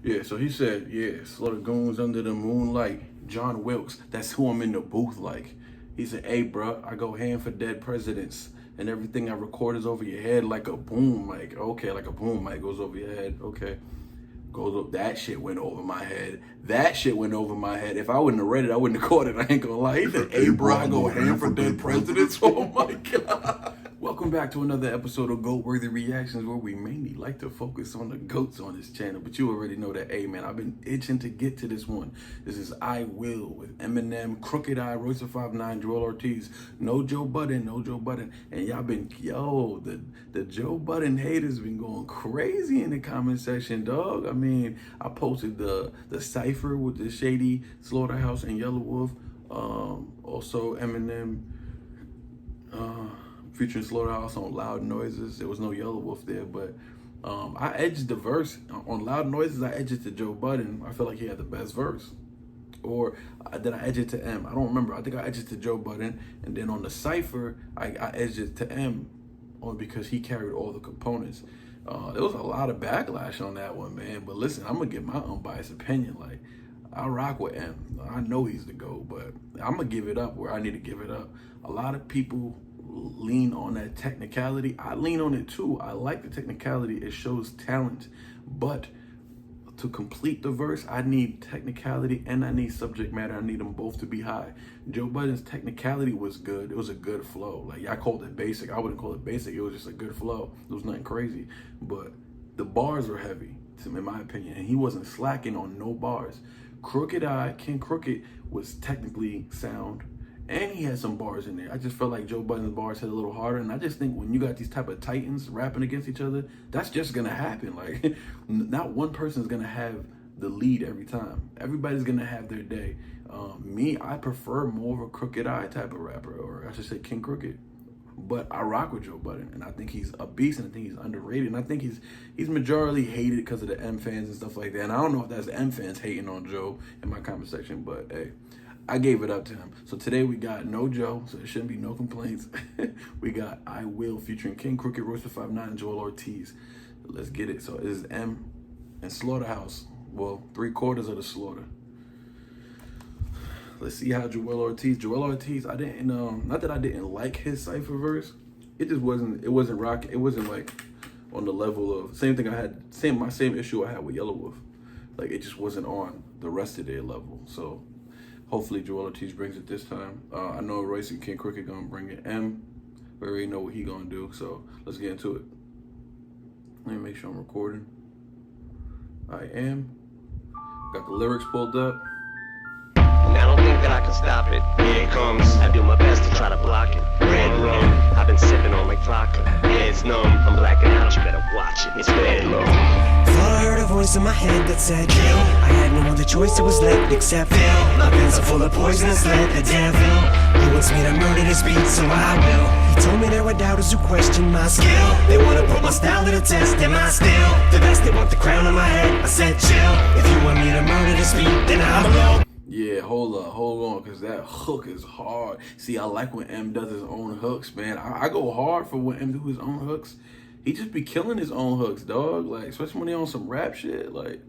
Yeah, so he said, yeah, Slaughter Goons under the moonlight. John Wilkes, that's who I'm in the booth like. He said, hey, bro, I go hand for dead presidents. And everything I record is over your head like a boom mic. Okay, like a boom mic goes over your head. Okay. Goes up. That shit went over my head. That shit went over my head. If I wouldn't have read it, I wouldn't have caught it. I ain't gonna lie. He said, hey, bro, I go hand for dead presidents. Oh, my God. Welcome back to another episode of Goat-Worthy Reactions, where we mainly like to focus on the goats on this channel. But you already know that, hey, man, I've been itching to get to this one. This is I Will with Eminem, Crooked I, Royce the 5'9", Joel Ortiz. No Joe Budden, no Joe Budden. And y'all been, the Joe Budden haters been going crazy in the comment section, dog. I mean, I posted the cipher with the Shady, Slaughterhouse, and Yellow Wolf. Also Eminem, featuring Slaughterhouse on Loud Noises. There was no Yellow Wolf there, but I edged the verse. On Loud Noises, I edged it to Joe Budden. I feel like he had the best verse. Or did I edge it to M? I don't remember. I think I edged it to Joe Budden. And then on the cipher, I edged it to M only because he carried all the components. There was a lot of backlash on that one, man. But listen, I'm going to give my unbiased opinion. Like, I rock with M. I know he's the GOAT, but I'm going to give it up where I need to give it up. A lot of people lean on that technicality. I lean on it too. I like the technicality. It shows talent. But to complete the verse, I need technicality and I need subject matter. I need them both to be high. Joe Budden's technicality was good. It was a good flow. Like, I called it basic. I wouldn't call it basic. It was just a good flow. It was nothing crazy. But the bars were heavy, in my opinion. And he wasn't slacking on no bars. Crooked I, King Crooked, was technically sound. And he had some bars in there. I just felt like Joe Budden's bars hit a little harder. And I just think when you got these type of titans rapping against each other, that's just going to happen. Like, not one person's going to have the lead every time. Everybody's going to have their day. Me, I prefer more of a Crooked I type of rapper, or I should say King Crooked. But I rock with Joe Budden, and I think he's a beast, and I think he's underrated, and I think he's majorly hated because of the M fans and stuff like that. And I don't know if that's the M fans hating on Joe in my comment section, but hey, I gave it up to him. So today we got no Joe, so there shouldn't be no complaints. We got I Will featuring King Crooked, Royce the 5'9", and Joel Ortiz. Let's get it. So it is M and Slaughterhouse. Well, 3/4 of the slaughter. Let's see how Joel Ortiz, I didn't, not that I didn't like his cipher verse. It just wasn't, it wasn't rocking. It wasn't like on the level of, same thing I had, my same issue I had with Yellow Wolf. Like, it just wasn't on the rest of their level. So hopefully Joel Ortiz brings it this time. I know Royce and King Crooked gonna bring it. M, we already know what he gonna do. So let's get into it. Let me make sure I'm recording. I am. Got the lyrics pulled up. And I don't think that I can stop it. Here it comes. I do my best to try to block it. Red rum, I've been sipping on like vodka. Head's numb, I'm blacking out, you better watch it. It's bad luck. Thought I heard a voice in my head that said kill. I had no other choice, it was left except fill. My pens are full of poisonous lead, the devil. He wants me to murder this beat, so I will. He told me there were doubters who question my skill. They wanna put my style to the test, am I still the best? They want the crown on my head, I said chill. If you want me to murder this beat, then I'm alone. Yeah, hold on, because that hook is hard. See, I like when M does his own hooks, man. I go hard for when M do his own hooks. He just be killing his own hooks, dog. Like, especially when he on some rap shit. Like,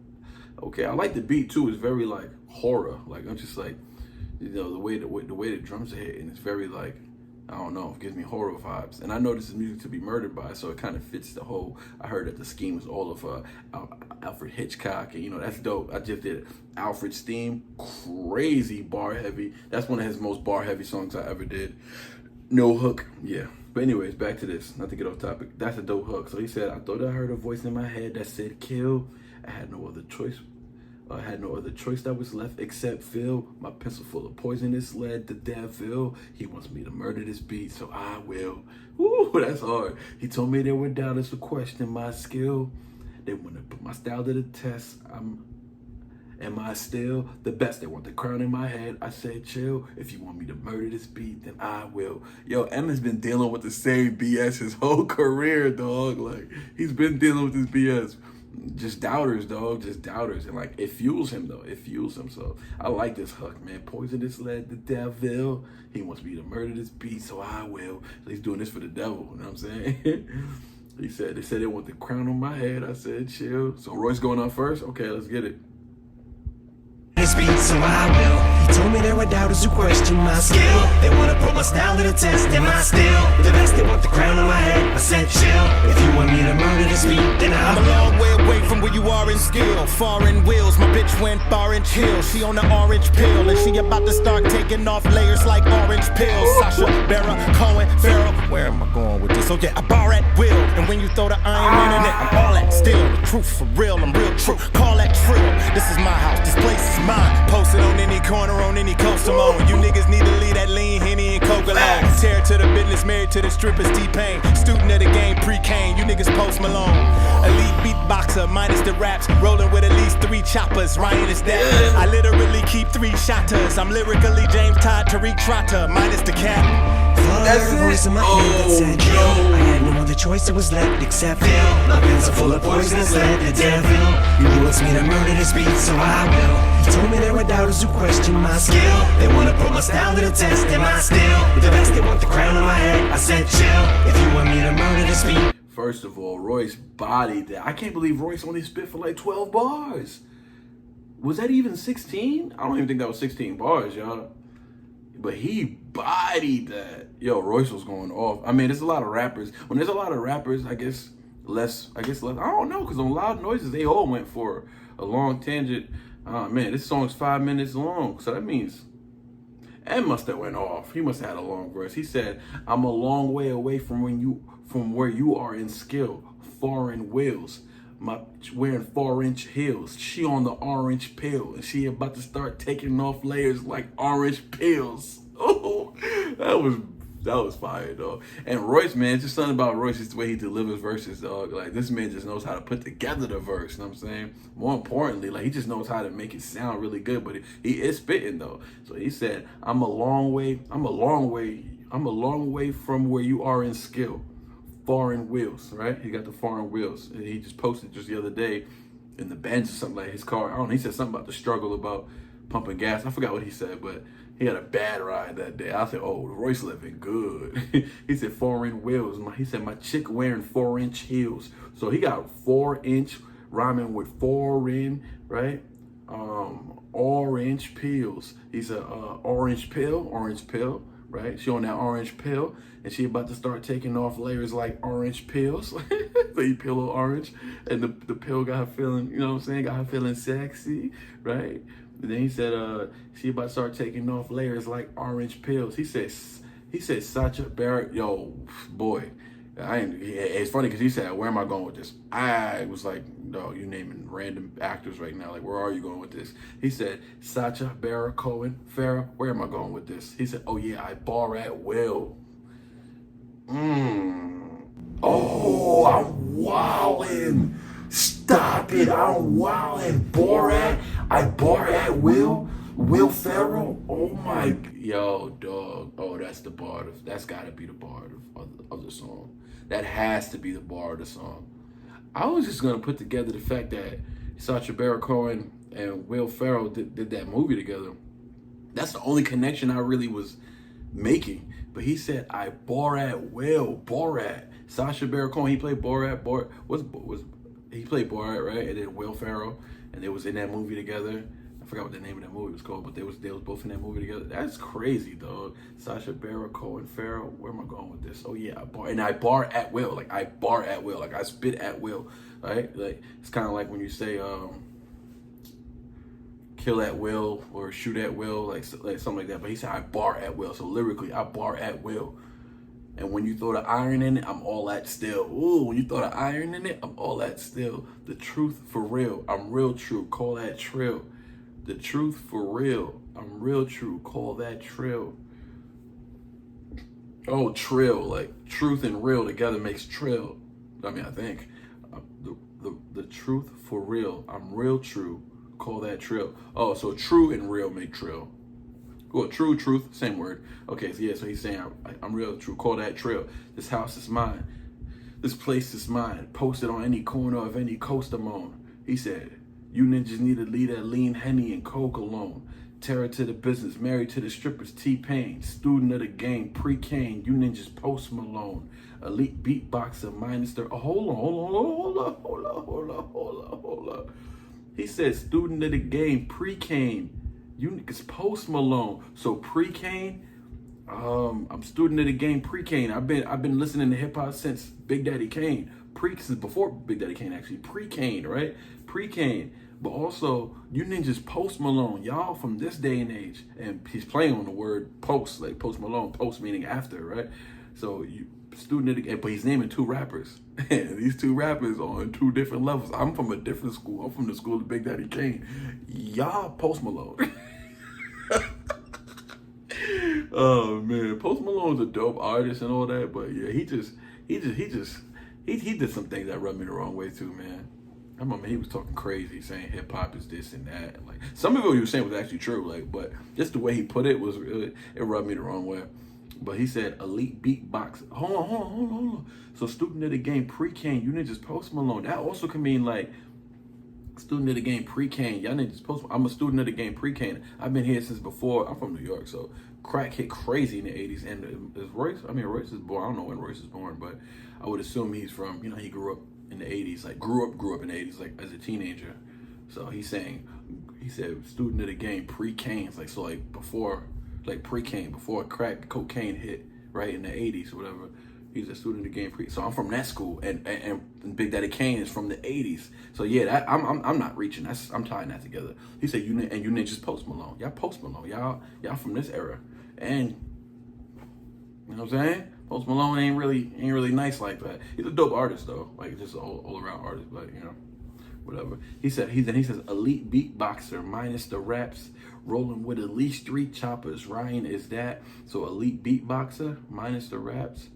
okay, I like the beat too. It's very like horror. Like, I'm just like, you know, the way the drums are hitting. It's very like, I don't know, it gives me horror vibes. And I know this is music to be murdered by, so it kind of fits the whole. I heard that the scheme was all of Alfred Hitchcock, and you know, that's dope. I just did Alfred's theme, crazy bar heavy. That's one of his most bar heavy songs I ever did. No hook, yeah. But anyways, back to this, not to get off topic. That's a dope hook. So he said, I thought I heard a voice in my head that said kill. I had no other choice. I had no other choice that was left except fill my pencil full of poisonous lead. The devil, he wants me to murder this beat, so I will. Woo, that's hard. He told me there were doubters who question my skill. They want to put my style to the test. Am I still the best? They want the crown in my head. I say chill. If you want me to murder this beat, then I will. Yo, M has been dealing with the same BS his whole career, dog. Like, he's been dealing with this BS. Just doubters, dog. Just doubters. And like, it fuels him though. It fuels him. So I like this hook, man. Poisonous lead, the devil. He wants me to murder this beat, so I will. So he's doing this for the devil. You know what I'm saying? He said, they said they want the crown on my head. I said, chill. So Royce going on first? Okay, let's get it. This beat, so I will. He told me there were doubters who question my skill. They wanna put my style to the test. Am I still the best? They want the crown on my head. I said chill. If you want me to murder this beat, then I'm a long way away from where you are in skill. Foreign wheels, my bitch went orange hills. She on the orange pill, and she about to start taking off layers like orange pills. Sasha, Barra, Cohen, Farrell. Where am I going with this? Oh yeah, I bar at will. And when you throw the iron in it, I'm all that still. The truth for real, I'm real true. Call that trill. This is my house, this place is mine. Posted on any corner, on any coast I'm on. You niggas need to leave that lean, Henny, and Coke alone. Tear to the business, married to the strippers, T-Pain. Student of the game, pre-Kane, you niggas Post Malone. Elite beatboxer, minus the raps. Rolling with at least 3 choppers, Ryan is that. I literally keep 3 shotters. I'm lyrically James Todd, Tariq Trotter, minus the cap. That's a voice in my head that said kill. I had no other choice, it was left except fill. My pens are full of poisonous lead, the devil. He wants me to murder this beat, so I will. He told me there were doubters who question my skill. They wanna put my style to the test. Am I still the best? They want the crown on my head. I said chill. If you want me to murder this beat. First of all, Royce bodied that. I can't believe Royce only spit for like 12 bars. Was that even 16? I don't even think that was 16 bars, y'all. But he bodied that. Yo, Royce was going off. I mean, there's a lot of rappers. When there's a lot of rappers, I guess less. I don't know, because on Loud Noises, they all went for a long tangent. Man, this song's 5 minutes long. So that means Em must have went off. He must have had a long verse. He said, I'm a long way away from where you are in skill. Foreign wheels. My wearing 4-inch heels. She on the orange pill, and she about to start taking off layers like orange pills. Oh, that was fire, dog. And Royce, man, just something about Royce is the way he delivers verses, dog. Like, this man just knows how to put together the verse. You know what I'm saying? More importantly, like, he just knows how to make it sound really good. But he is spitting though. So he said, I'm a long way from where you are in skill. Foreign wheels, right? He got the foreign wheels. And he just posted just the other day in the bench or something, like his car. I don't know, he said something about the struggle about pumping gas. I forgot what he said, but he had a bad ride that day. I said, oh, Royce living good. He said foreign wheels. He said my chick wearing 4-inch heels. So he got 4-inch rhyming with foreign, right? Orange pills. He said orange pill, right? She on that orange pill, and she about to start taking off layers like orange pills. So you peel a orange, and the pill got her feeling, you know what I'm saying? Got her feeling sexy, right? And then he said, she about to start taking off layers like orange pills. He said, Sacha Baron, yo, boy. It's funny because he said, where am I going with this? I was like, no, you naming random actors right now. Like, where are you going with this? He said, Sacha, Barra, Cohen, Farrah, where am I going with this? He said, oh yeah, I bar at will. Oh, I'm wildin'. Stop it, I'm wildin'. I bar at will. Will Ferrell, oh my, yo, dog. Oh, that's gotta be the bar of the song. That has to be the bar of the song. I was just gonna put together the fact that Sacha Baron Cohen and Will Ferrell did that movie together. That's the only connection I really was making. But he said, I Borat Will, Borat. Sacha Baron Cohen, he played Borat. He played Borat, right? And then Will Ferrell, and they was in that movie together. I forgot what the name of that movie was called, but they was both in that movie together. That's crazy, dog. Sacha Baron Cohen, Farrell. Where am I going with this? Oh yeah, I bar at will. Like I bar at will. Like I spit at will. Right? Like it's kind of like when you say kill at will or shoot at will, like something like that. But he said I bar at will. So lyrically, I bar at will. And when you throw the iron in it, I'm all that still. Ooh, when you throw the iron in it, I'm all that still. The truth for real. I'm real true. Call that trill. The truth for real. I'm real true. Call that trill. Oh, trill. Like truth and real together makes trill. I mean, I think. The truth for real. I'm real true. Call that trill. Oh, so true and real make trill. Well, true, truth, same word. Okay, so yeah, so he's saying I'm real true. Call that trill. This house is mine. This place is mine. Posted on any corner of any coast I'm on. He said, you ninjas need to leave that lean Henny and Coke alone. Terror to the business, married to the strippers, T-Pain, student of the game, pre-Kane, you ninjas, Post Malone, elite beatboxer, minus the, hold on. He said student of the game, pre-Kane, you niggas, Post Malone. So pre-Kane, I'm student of the game, pre-Kane. I've been listening to hip hop since Big Daddy Kane, since before Big Daddy Kane actually, pre-Kane, right? Pre-Kane. But also, you ninjas, Post Malone, y'all from this day and age, and he's playing on the word post, like Post Malone, post meaning after, right? So you student of the game, but he's naming two rappers. And these two rappers are on two different levels. I'm from a different school. I'm from the school of Big Daddy Kane. Y'all Post Malone. Oh man, Post Malone's a dope artist and all that, but yeah, he did some things that rubbed me the wrong way too, man. I remember he was talking crazy, saying hip hop is this and that. And like some of what he was saying was actually true, like, but just the way he put it was really, it rubbed me the wrong way. But he said elite beatbox. Hold on. So student of the game, pre-Kane, you ninjas, Post Malone. That also can mean like student of the game, pre-Kane. Y'all ninjas, Post. I'm a student of the game, pre-Kane. I've been here since before. I'm from New York, so crack hit crazy in the 80s. And is Royce? I mean, Royce is born. I don't know when Royce is born, but I would assume he's from. You know, he grew up in the 80s, like grew up in the 80s, like as a teenager. So he said student of the game, pre-Kane, like so like before, like pre-Kane, before crack cocaine hit, right, in the 80s or whatever. He's a student of the game pre. So I'm from that school, and Big Daddy Kane is from the 80s. So yeah, that I'm not reaching. I'm tying that together. He said you ninjas, Post Malone. Y'all Post Malone. Y'all from this era, and you know what I'm saying? Post Malone ain't really nice like that. He's a dope artist though, like just all around artist, but you know, whatever. He says elite beatboxer minus the raps, rolling with at least 3 choppers. Ryan is that. So elite beatboxer minus the raps.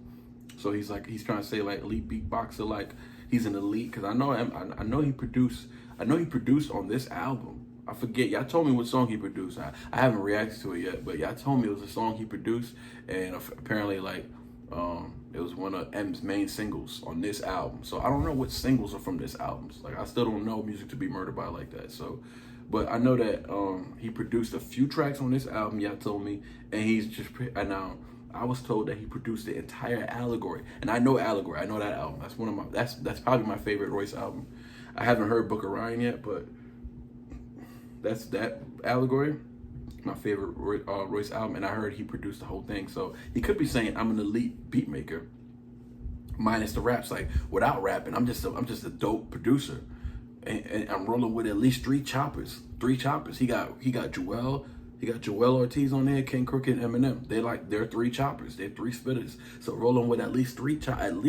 So he's trying to say like elite beatboxer, like he's an elite, because I know he produced on this album. I forget, y'all told me what song he produced. I haven't reacted to it yet, but y'all told me it was a song he produced, and apparently like it was one of M's main singles on this album. So I don't know what singles are from this album. Like I still don't know Music to Be Murdered By like that. So, but I know that he produced a few tracks on this album. Y'all told me, and I was told that he produced the entire Allegory, and I know Allegory. I know that album. That's probably my favorite Royce album. I haven't heard Book of Ryan yet, but that's that Allegory, my favorite Royce album, and I heard he produced the whole thing. So he could be saying I'm an elite beat maker, minus the raps. Like without rapping, I'm just a dope producer, and I'm rolling with at least 3 choppers. 3 choppers. He got Joel. He got Joel Ortiz on there, King Crooked, and Eminem. They're 3 choppers. They're 3 spitters. So rolling with at least 3 choppers,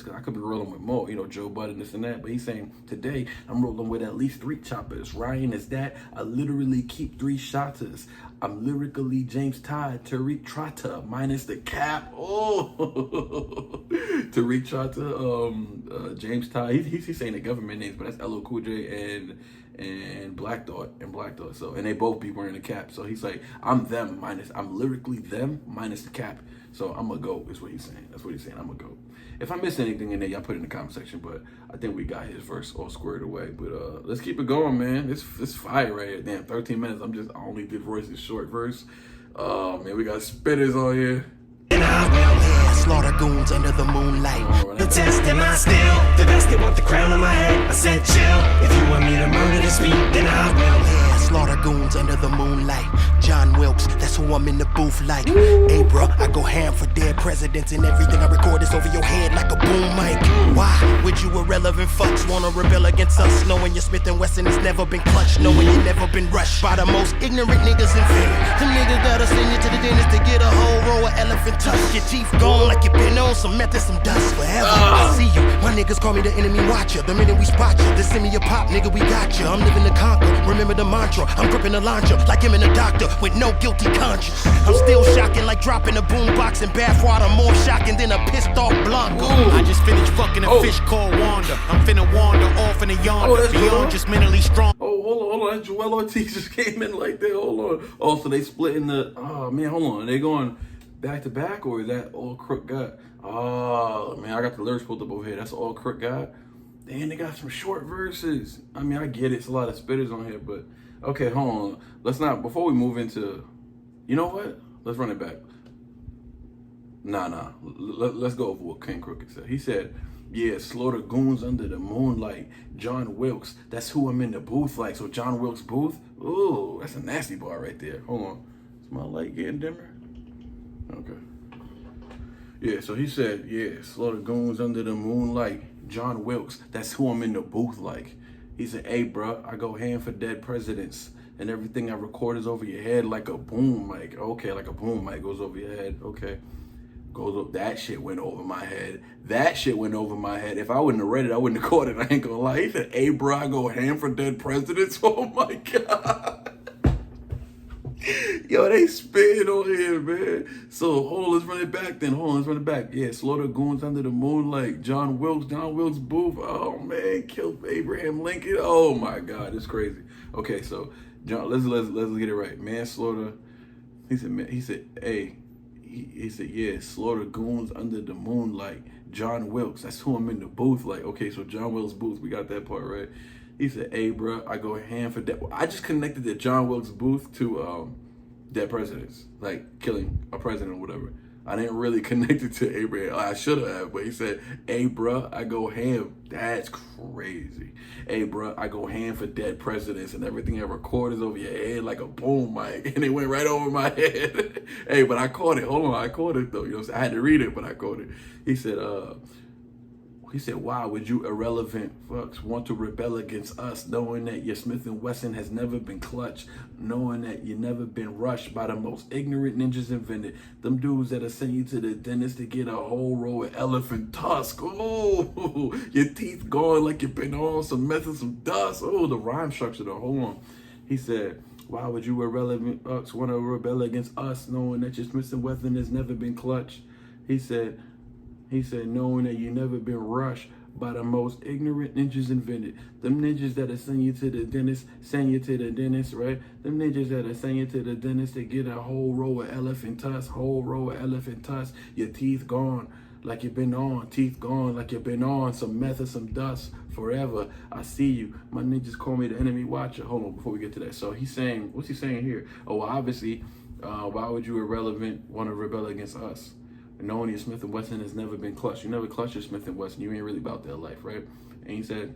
because I could be rolling with more, you know, Joe Budden, this and that. But he's saying today I'm rolling with at least 3 choppers. Ryan is that. I literally keep 3 shotters. I'm lyrically James Todd, Tariq Trotter, minus the cap. Oh, Tariq Trotter, James Todd. He's saying the government names, but that's LL Cool J and Black Thought. So, and they both be wearing a cap. So he's like, I'm lyrically them minus the cap. So I'm a GOAT is what he's saying. That's what he's saying. I'm a GOAT. If I missed anything in there, y'all put it in the comment section. But I think we got his verse all squared away. But let's keep it going, man. It's fire right here. Damn, 13 minutes. I only did Royce's short verse. Man, we got spitters on here. And I will slaughter goons under the moonlight. The test in my still, the best they want the crown on my head. I said chill, if you want me to murder this beat, then I will. Slaughter goons under the moonlight. John Wilkes, that's who I'm in the booth like. Hey bro, I go ham for dead presidents, and everything I record is over your head like a boom mic. Why would you irrelevant fucks wanna rebel against us, knowing your Smith & Wesson has never been clutched, knowing you never been rushed by the most ignorant niggas in fear. Them niggas gotta send you to the dentist to get a whole row of elephant tusk. Your teeth gone like you been on some meth and some dust forever. I see you, my niggas call me the enemy watcher. The minute we spot you, they send me a pop, nigga, we got you. I'm living to conquer, remember the mantra. I'm gripping a launcher like him and a doctor with no guilty conscience. I'm still shocking like dropping a boombox in bathwater, more shocking than a pissed off blonde. I just finished fucking a fish called Wanda. I'm finna wander off in a yonder, beyond just mentally strong. Oh, hold on. Joel Ortiz just came in like that. Hold on. Oh, so they splitting the. Oh man, hold on. Are they going back to back, or is that all Crook got? Oh man, I got the lyrics pulled up over here. That's all Crook got. Damn, they got some short verses. I mean, I get it. It's a lot of spitters on here, but okay, hold on. Let's not, before we move into, you know what? Let's run it back. Nah. Let's go over what King Crooked said. He said, yeah, slaughter goons under the moonlight. John Wilkes, that's who I'm in the booth like. So John Wilkes booth? Ooh, that's a nasty bar right there. Hold on. Is my light getting dimmer? Okay. Yeah, so he said, yeah, slaughter goons under the moonlight. John Wilkes, that's who I'm in the booth like. He said, hey, bruh, I go hand for dead presidents. And everything I record is over your head like a boom mic. Okay, like a boom mic goes over your head. Okay. Goes up. That shit went over my head. That shit went over my head. If I wouldn't have read it, I wouldn't have caught it. I ain't gonna lie. He said, hey, bro, I go ham for dead presidents. Oh, my God. Yo, they spitting on here, man. So, hold on, let's run it back then. Hold on, let's run it back. Yeah, slaughter goons under the moonlight. John Wilkes booth. Oh, man, killed Abraham Lincoln. Oh, my God, it's crazy. Okay, so, John, let's get it right. Manslaughter. He said, hey. He said, yeah, slaughter goons under the moonlight. John Wilkes, that's who I'm in the booth like. Okay, so John Wilkes booth, we got that part right. He said, hey, bro, I go ham for dead. I just connected the John Wilkes booth to dead presidents, like killing a president or whatever. I didn't really connect it to Abraham. I should have, but he said, hey, bro, I go ham. That's crazy. Hey, bro, I go ham for dead presidents, and everything I record is over your head like a boom mic, and it went right over my head. Hey, but I caught it. Hold on, I caught it, though. You know what I'm saying? I had to read it, but I caught it. He said, why would you irrelevant fucks want to rebel against us, knowing that your Smith & Wesson has never been clutched, knowing that you never been rushed by the most ignorant ninjas invented, them dudes that'll send you to the dentist to get a whole row of elephant tusk. Oh, your teeth gone like you've been on some meth and some dust. Oh, the rhyme structure though, hold on. He said, why would you irrelevant fucks want to rebel against us, knowing that your Smith & Wesson has never been clutched? He said, knowing that you never been rushed by the most ignorant ninjas invented. Them ninjas that'll send you to the dentist, right? Them ninjas that'll send you to the dentist to get a whole row of elephant tusks, your teeth gone like you've been on, teeth gone like you've been on, some meth or some dust forever. I see you. My ninjas call me the enemy watcher. Hold on, before we get to that. So he's saying, what's he saying here? Oh, well, obviously, why would you irrelevant want to rebel against us? Knowing your Smith & Wesson has never been clutched. You never clutched your Smith & Wesson. You ain't really about that life, right? And he said,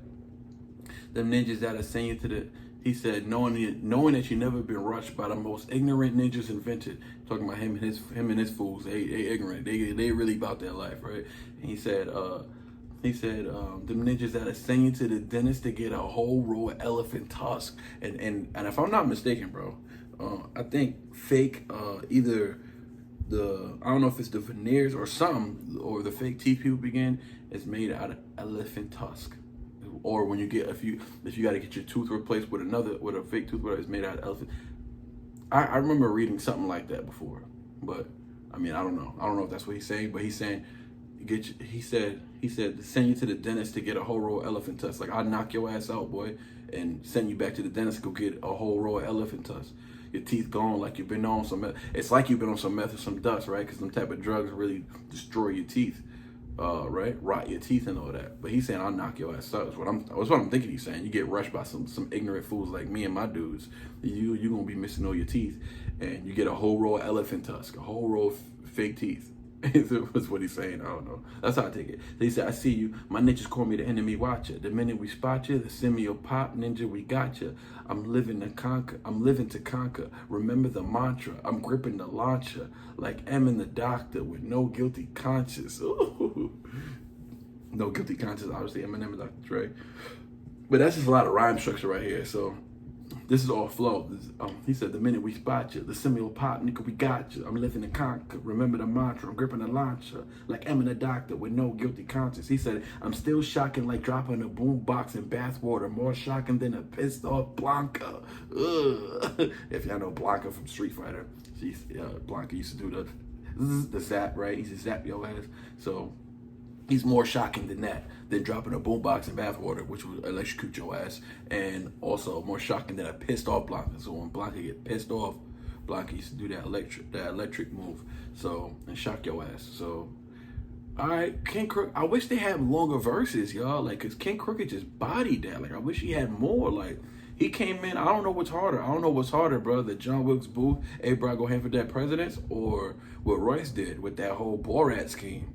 them ninjas that are send you to the, he said, knowing that you never been rushed by the most ignorant ninjas invented. Talking about him and his fools. They ignorant. They really about that life, right? And he said, them ninjas that are send you to the dentist to get a whole row of elephant tusk. And if I'm not mistaken, bro, I think fake either I don't know if it's the veneers or something, or the fake teeth people begin, is made out of elephant tusk. Or when you get, if you got to get your tooth replaced with a fake tooth, whatever, it's made out of elephant. I remember reading something like that before, but I mean, I don't know if that's what he's saying, but he's saying, he said send you to the dentist to get a whole row of elephant tusks. Like, I'll knock your ass out, boy, and send you back to the dentist to go get a whole row of elephant tusks. Your teeth gone like you've been on some meth. It's like you've been on some meth or some dust, right? Because them type of drugs really destroy your teeth, right? Rot your teeth and all that. But he's saying, I'll knock your ass out. That's what I'm thinking he's saying. You get rushed by some ignorant fools like me and my dudes. You gonna be missing all your teeth. And you get a whole row of elephant tusk, a whole row of fake teeth. That's what he's saying. I don't know. That's how I take it. He said, I see you. My ninjas call me the enemy watcher. The minute we spot you, the semi pop ninja, we got you. I'm living to conquer. Remember the mantra. I'm gripping the launcher like Eminem the doctor with no guilty conscience. Ooh. No guilty conscience, obviously. Eminem and Dr. Dre. But that's just a lot of rhyme structure right here. So this is all flow. He said, the minute we spot you, the similar pop, nigga, we got you. I'm living to conquer. Remember the mantra. I'm gripping the launcher like Eminem the doctor with no guilty conscience. He said, I'm still shocking like dropping a boom box in bathwater. More shocking than a pissed off Blanca. Ugh. If y'all know Blanca from Street Fighter, Blanca used to do the zap, right? He used to zap your ass. So he's more shocking than that, than dropping a boombox in bathwater, which would electrocute your ass, and also more shocking than a pissed off Blanca. So when Blanca get pissed off, Blanca used to do that electric move, so, and shock your ass. So All right, King Crook. I wish they had longer verses, y'all. Like, cause King Crooked just bodied that. Like, I wish he had more. Like, he came in. I don't know what's harder. I don't know what's harder, bro. The John Wilkes Booth, hey, bro, go hand for that presidents, or what Royce did with that whole Borat scheme.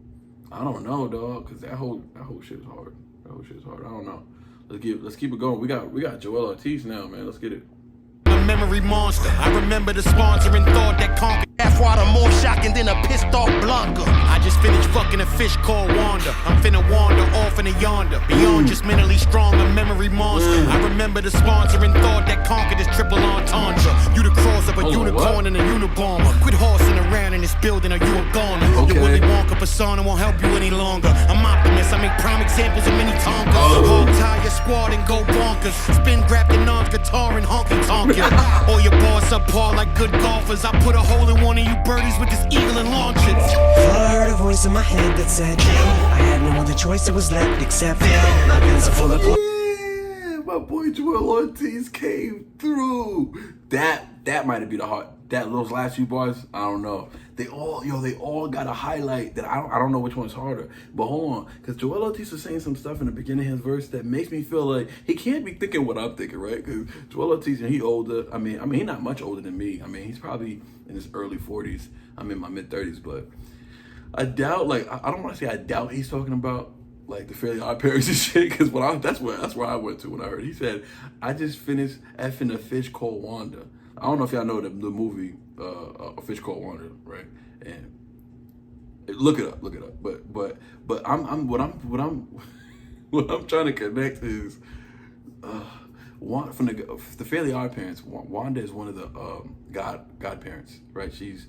I don't know, dog. Cause that whole shit is hard. That whole shit's hard. I don't know. Let's keep it going. We got Joel Ortiz now, man. Let's get it. A memory monster. I remember the sponsoring thought that conquered. Half water more shocking than a pissed off Blanca. I just finished fucking a fish called Wanda. I'm finna wander off into yonder. Beyond just mentally strong, a memory monster. I remember the sponsoring thought that conquered this triple entendre. You the cross of a unicorn and a unibomber. Quit horsing around in this building or you a goner. Your Willy Wonka persona won't help you any longer. I'm optimist, I make prime examples of many Tonkas. Hog tie your squad and go bonkers. Spin grab your non's guitar and honky tonk ya. Or your boss up par like good golfers. I put a hole in one of you birdies with this eagle and launch it. I heard a voice in my head that said, I had no other choice that was left except my guns are full of Yeah, my boy Joel Ortiz came through. That might have been the heart. Those last few bars, I don't know. They all got a highlight that I don't know which one's harder. But hold on, because Joel Ortiz was saying some stuff in the beginning of his verse that makes me feel like he can't be thinking what I'm thinking, right? Because Joel Ortiz, he older. I mean, he's not much older than me. I mean, he's probably in his early 40s. I'm in my mid 30s, but I doubt. Like, I don't want to say I doubt he's talking about like the Fairly Odd Parents and shit. Because that's where I went to when I heard. He said, "I just finished effing a fish called Wanda." I don't know if y'all know the movie A Fish Called Wanda, right? And look it up. But what I'm trying to connect is from the Fairly Odd Parents. Wanda is one of the godparents, right? She's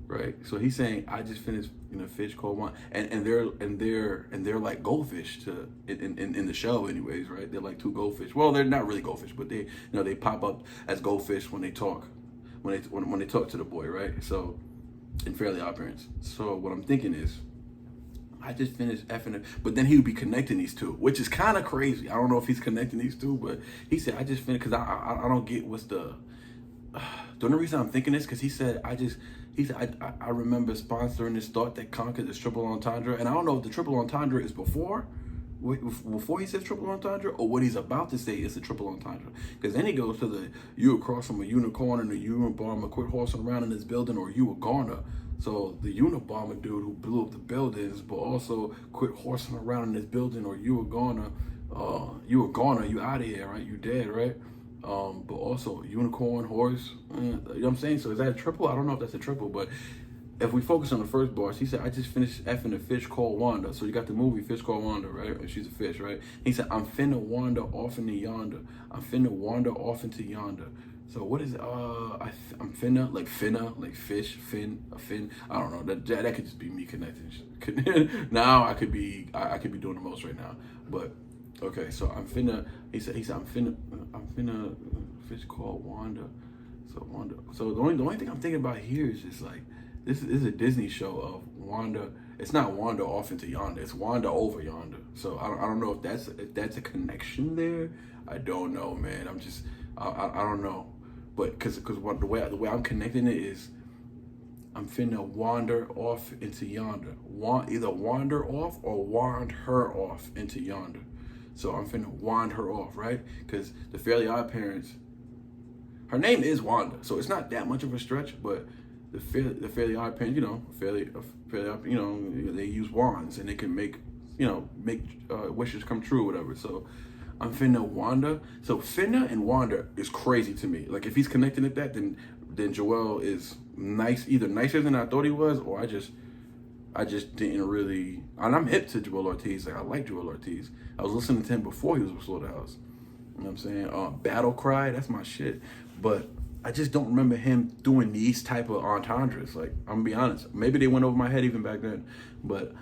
right. So he's saying, I just finished a fish called Wanda, and they're like goldfish in the show, anyways, right? They're like two goldfish. Well, they're not really goldfish, but they pop up as goldfish when they talk, when they talk to the boy, right? So in Fairly Odd Parents. So what I'm thinking is, I just finished effing it, but then he would be connecting these two, which is kind of crazy. I don't know if he's connecting these two, but he said, I just finished, because I don't get what's the only reason I'm thinking this, because he said, I remember sponsoring this thought that conquered this triple entendre, and I don't know if the triple entendre is before he says triple entendre, or what he's about to say is the triple entendre. Because then he goes to you across from a unicorn and a Unabomber, quit horsing around in this building, or you a goner. So the Unabomber dude who blew up the buildings, but also quit horsing around in this building, or you a goner, you out of here, right? You dead, right? But also unicorn, horse, you know what I'm saying? So is that a triple? I don't know if that's a triple, but if we focus on the first bars, he said, I just finished effing a fish called Wanda. So you got the movie Fish Called Wanda, right? And she's a fish, right? He said, I'm finna wander off into yonder. I'm finna wander off into yonder. So what is I'm finna, like fish, fin, a fin. I don't know. That could just be me connecting. Now I could be doing the most right now. But okay, so I'm finna. He said I'm finna fish called Wanda. So Wanda. So the only thing I'm thinking about here is just like, this is a Disney show of Wanda. It's not Wanda off into yonder. It's Wanda over yonder. So I don't know if that's a connection there. I don't know, man. I don't know. But because the way I'm connecting it is, I'm finna wander off into yonder. Either wander off or wand her off into yonder. So I'm finna wand her off, right? Because the Fairly Odd Parents, her name is Wanda, so it's not that much of a stretch. But the Fairly Odd Parents, Fairly Odd, they use wands and they can make wishes come true, or whatever. So I'm finna Wanda. So finna and Wanda is crazy to me. Like if he's connecting at that, then Joel is either nicer than I thought he was, or I just didn't really. And I'm hip to Joel Ortiz. Like I like Joel Ortiz. I was listening to him before he was with Slaughterhouse. You know what I'm saying? Battle Cry, that's my shit. But I just don't remember him doing these type of entendres. Like I'm gonna be honest, maybe they went over my head even back then. But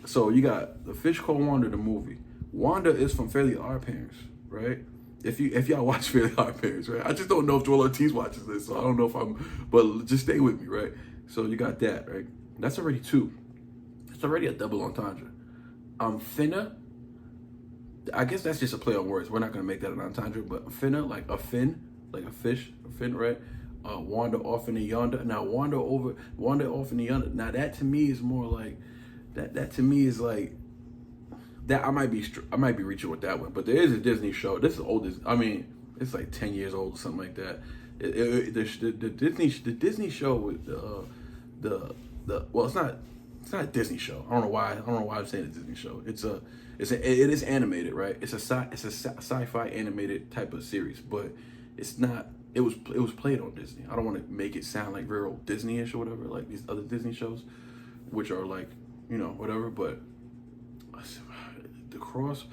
so you got the Fish Called Wanda, the movie. Wanda is from Fairly Odd Parents, right? If y'all watch Fairly Odd Parents, right? I just don't know if Joel Ortiz watches this, so I don't know but just stay with me, right? So you got that, right? That's already two. It's already a double entendre. Finna, I guess that's just a play on words. We're not gonna make that an entendre, but finna, like a fin, like a fish, a fin, right? Wander off into yonder. Now wander off into yonder. Now that to me is more like, that to me is like that. I might be reaching with that one, but there is a Disney show. This is oldest. I mean, it's like 10 years old or something like that. The Disney show with the well, it's not a Disney show. I don't know why I'm saying a Disney show. It is animated, right? It's a sci-fi animated type of series, but it's not. It was played on Disney. I don't want to make it sound like real Disney-ish or whatever, like these other Disney shows, which are like, whatever. But the cross.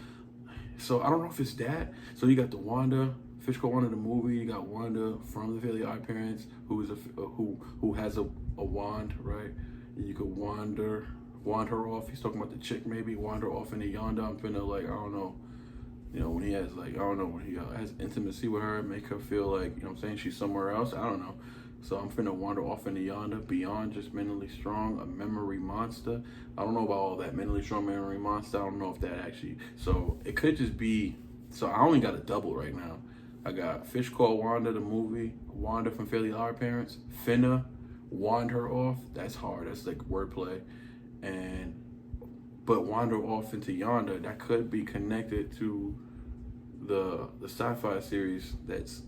So I don't know if it's that. So you got the Wanda, Fish Called Wanda the movie. You got Wanda from the Fairly Odd Parents, who is who has a wand, right? You could wander her off. He's talking about the chick, maybe wander off into yonder. I'm finna like, I don't know, when he has like, I don't know, when he has intimacy with her, make her feel like, what I'm saying, she's somewhere else. I don't know. So I'm finna wander off into yonder, beyond just mentally strong, a memory monster. I don't know about all that mentally strong memory monster. I don't know if that actually. So it could just be. So I only got a double right now. I got Fish Called Wanda the movie, Wanda from Fairly Odd Parents, finna wand her off. That's hard. That's like wordplay. But wander off into yonder, that could be connected to the sci-fi series that's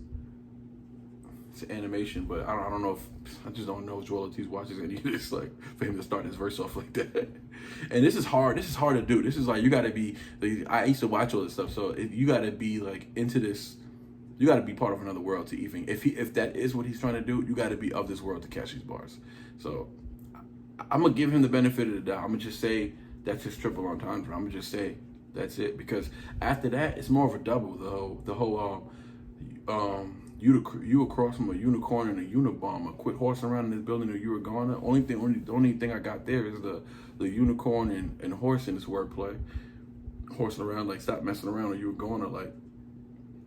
animation, but I don't know if I just don't know if Joel Ortiz watches any of this, like for him to start his verse off like that. And this is hard to do. This is like, you gotta be like, I used to watch all this stuff, so you gotta be like into this. You got to be part of another world to even, if that is what he's trying to do, you got to be of this world to catch these bars. So I'm going to give him the benefit of the doubt. I'm going to just say that's his triple entendre. I'm going to just say that's it. Because after that, it's more of a double. The whole you across from a unicorn and a Unabomber. Quit horsing around in this building or you were gone. The only thing I got there is the unicorn and horse in this wordplay. Horsing around, like stop messing around or you were gone, or like,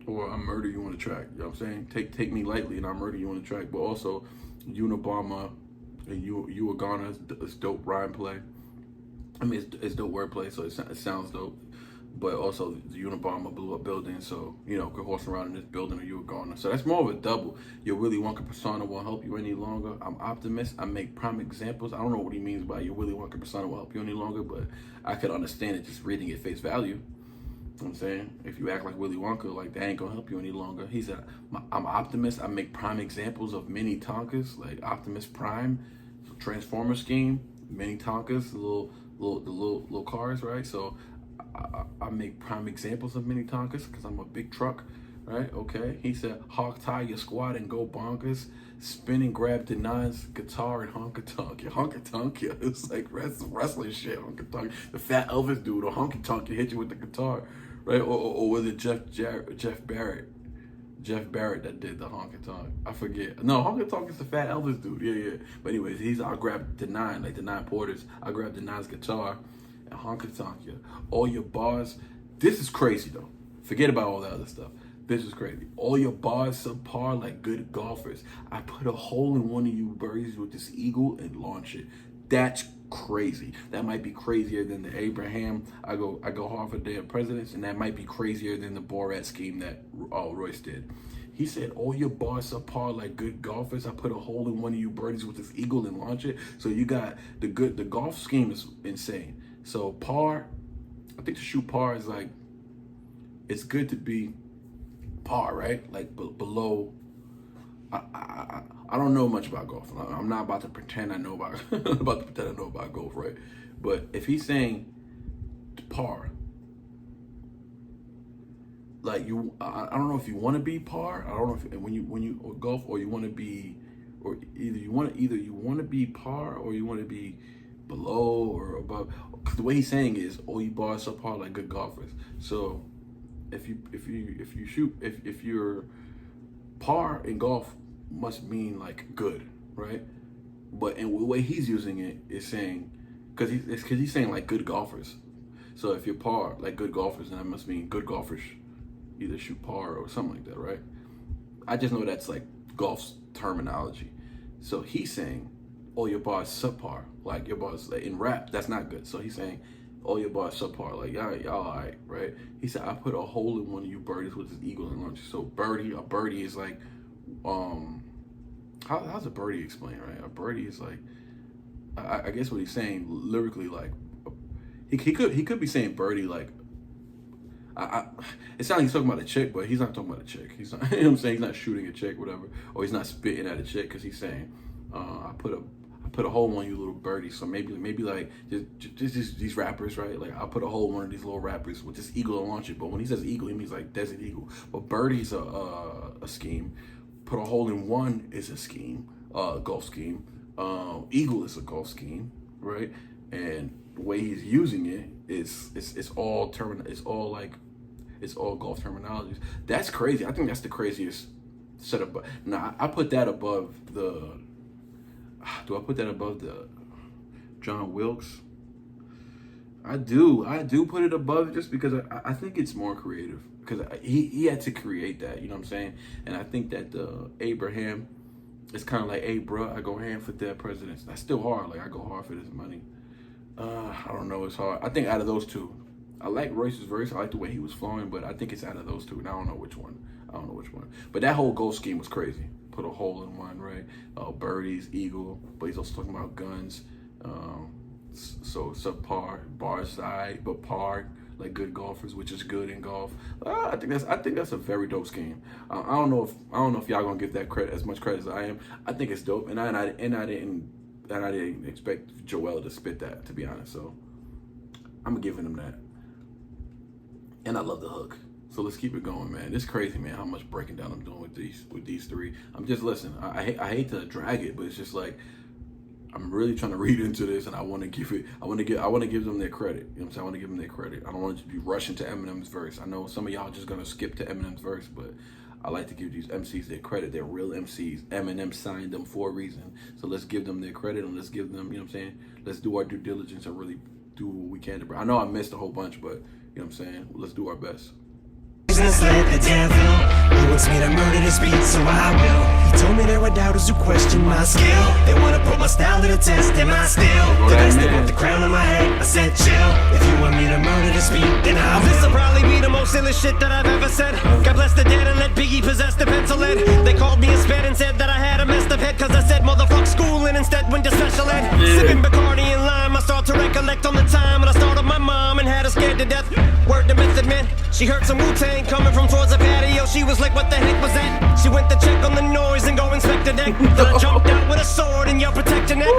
or I murder you on the track. You know what I'm saying? Take me lightly and I murder you on the track. But also Unabomber and you were gone. It's dope rhyme play. I mean, it's dope wordplay, so it sounds dope. But also the Unabomber blew up building, so could horse around in this building or you were gone. So that's more of a double. Your Willy Wonka persona won't help you any longer. I'm optimist. I make prime examples. I don't know what he means by your Willy Wonka persona won't help you any longer, but I could understand it just reading it face value. You know what I'm saying? If you act like Willy Wonka, like that ain't gonna help you any longer. He said, I'm optimist. I make prime examples of mini Tonkas, like Optimus Prime, so Transformer scheme, mini Tonkas, the little cars, right? So I make prime examples of mini Tonkas because I'm a big truck, right? Okay. He said, hog tie your squad and go bonkers. Spin and grab the nines, guitar and honky tonk. Honky tonk, yeah. It's like wrestling shit. Honky tonk. The fat Elvis dude or honky tonk can hit you with the guitar, right? Or was it Jeff Barrett? Jeff Barrett that did the honky tonk. I forget. No, honky tonk is the fat Elvis dude. Yeah. But anyways, I grabbed the nine, like the nine porters. I grabbed the nine's guitar and honky tonk, yeah. All your bars. This is crazy though. Forget about all that other stuff. This is crazy. All your bars subpar like good golfers. I put a hole in one of you birdies with this eagle and launch it. That's crazy. That might be crazier than the Abraham. I go hard for Day of Presidents, and that might be crazier than the Borat scheme that Royce did. He said, all your bars subpar like good golfers. I put a hole in one of you birdies with this eagle and launch it. So you got the golf scheme is insane. So par, I think to shoot par is like, it's good to be par, right? Like below. I don't know much about golf. I'm not about to pretend I know about golf, right? But if he's saying par, like I don't know if you want to be par. I don't know if when you golf, or you want to be, or either you want to be par or you want to be below or above. Cause the way he's saying is all you bars subpar like good golfers. So if you're par in golf must mean like good, right? But in the way he's using it is saying, because he's saying like good golfers. So if you're par like good golfers, then that must mean good golfers either shoot par or something like that, right? I just know that's like golf's terminology. So he's saying all your bars subpar, like your bars like in rap, that's not good. So he's saying all your bars subpar, like y'all all right, right? He said I put a hole in one of you birdies with this eagle and launch. So a birdie is like, how's a birdie explained, right? A birdie is like, I guess what he's saying lyrically, like He could be saying birdie like. It sounds like he's talking about a chick, but he's not talking about a chick. He's not, you know what I'm saying? He's not shooting a chick, whatever, or he's not spitting at a chick because he's saying, I put a hole on you, little birdie. So maybe like just these rappers, right? Like I'll put a hole in one of these little rappers with this eagle and launch it. But when he says eagle, he means like desert eagle. But birdie's a scheme. Put a hole in one is a scheme, golf scheme. Eagle is a golf scheme, right? And the way he's using it is it's all golf terminologies. That's crazy. I think that's the craziest setup. But now I put that above the. Do I put that above the John Wilkes? I do put it above just because I think it's more creative because he had to create that. You know what I'm saying? And I think that the Abraham, it's kind of like, hey, bro, I go hand for dead presidents. That's still hard. Like I go hard for this money. I don't know. It's hard. I think out of those two, I like Royce's verse. I like the way he was flowing, but I think it's out of those two. And I don't know which one. But that whole goal scheme was crazy. Put a hole in one, right? Birdies, eagle, but he's also talking about guns. So subpar, bar side, but par, like good golfers, which is good in golf. I think that's a very dope scheme. I don't know if y'all gonna give that credit as much credit as I am. I think it's dope, and I didn't expect Joel to spit that, to be honest. So I'm giving him that, and I love the hook. So let's keep it going, man. It's crazy, man, how much breaking down I'm doing with these three. I'm just listening. I hate to drag it, but it's just like I'm really trying to read into this, and I want to give them their credit. You know what I'm saying? I want to give them their credit. I don't want to be rushing to Eminem's verse. I know some of y'all just gonna skip to Eminem's verse, but I like to give these MCs their credit. They're real MCs. Eminem signed them for a reason. So let's give them their credit, and let's give them, you know what I'm saying? Let's do our due diligence and really do what we can to bring. I know I missed a whole bunch, but you know what I'm saying? Let's do our best. Let the devil. He wants me to murder this beat, so I will. He told me there were doubters who question my skill. They wanna put my style to the test, am I still the best? They want the crown on my head. I said chill. If you want me to murder this beat, then I will. This'll probably be the most illest shit that I've ever said. God bless the dead and let Biggie possess the pencil lead. They called me a sped and said that I had a messed up head, cause I said motherfuck school and instead went to special ed. Sipping Bacardi and lime, I start to recollect on the time when I started my mom and had her scared to death. Word to Method Man, she heard some Wu-Tang coming from towards the patio. She was like, what the heck was that? She went to check on the noise and go inspect the deck. Then I jumped out with a sword and yelled protect your neck.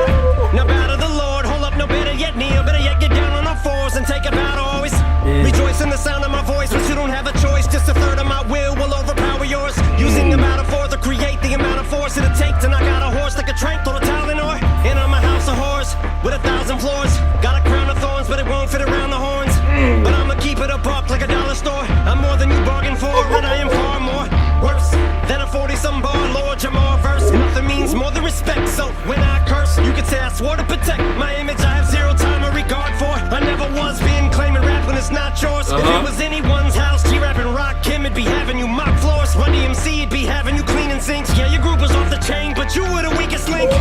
Now bow to the Lord, hold up, no better yet kneel. Better yet get down on all fours and take a bow to always. Rejoice in the sound of my voice, but you don't have a choice. Just a third of my will overpower yours. Using the metaphor to create the amount of force it'll take to knock out a horse like a trank or a Tylenol. And I'm a house of horrors with 1,000 floors. Got a crown of thorns, but it won't fit around the horns. But I'ma keep it a buck like a dollar store. I'm more than you bargained for, and I am far more worse than a 40-some bar Lord Jamar verse. Nothing means more than respect, so when I curse, you could say I swore to protect my image. I have zero time or regard for. I never was being claiming rap when it's not yours. If it was anyone's house, G-rapping rock Kim, it'd be having you mop floors. Run DMC, it'd be having you cleaning sinks. Yeah, your group was off the chain, but you were the weakest link.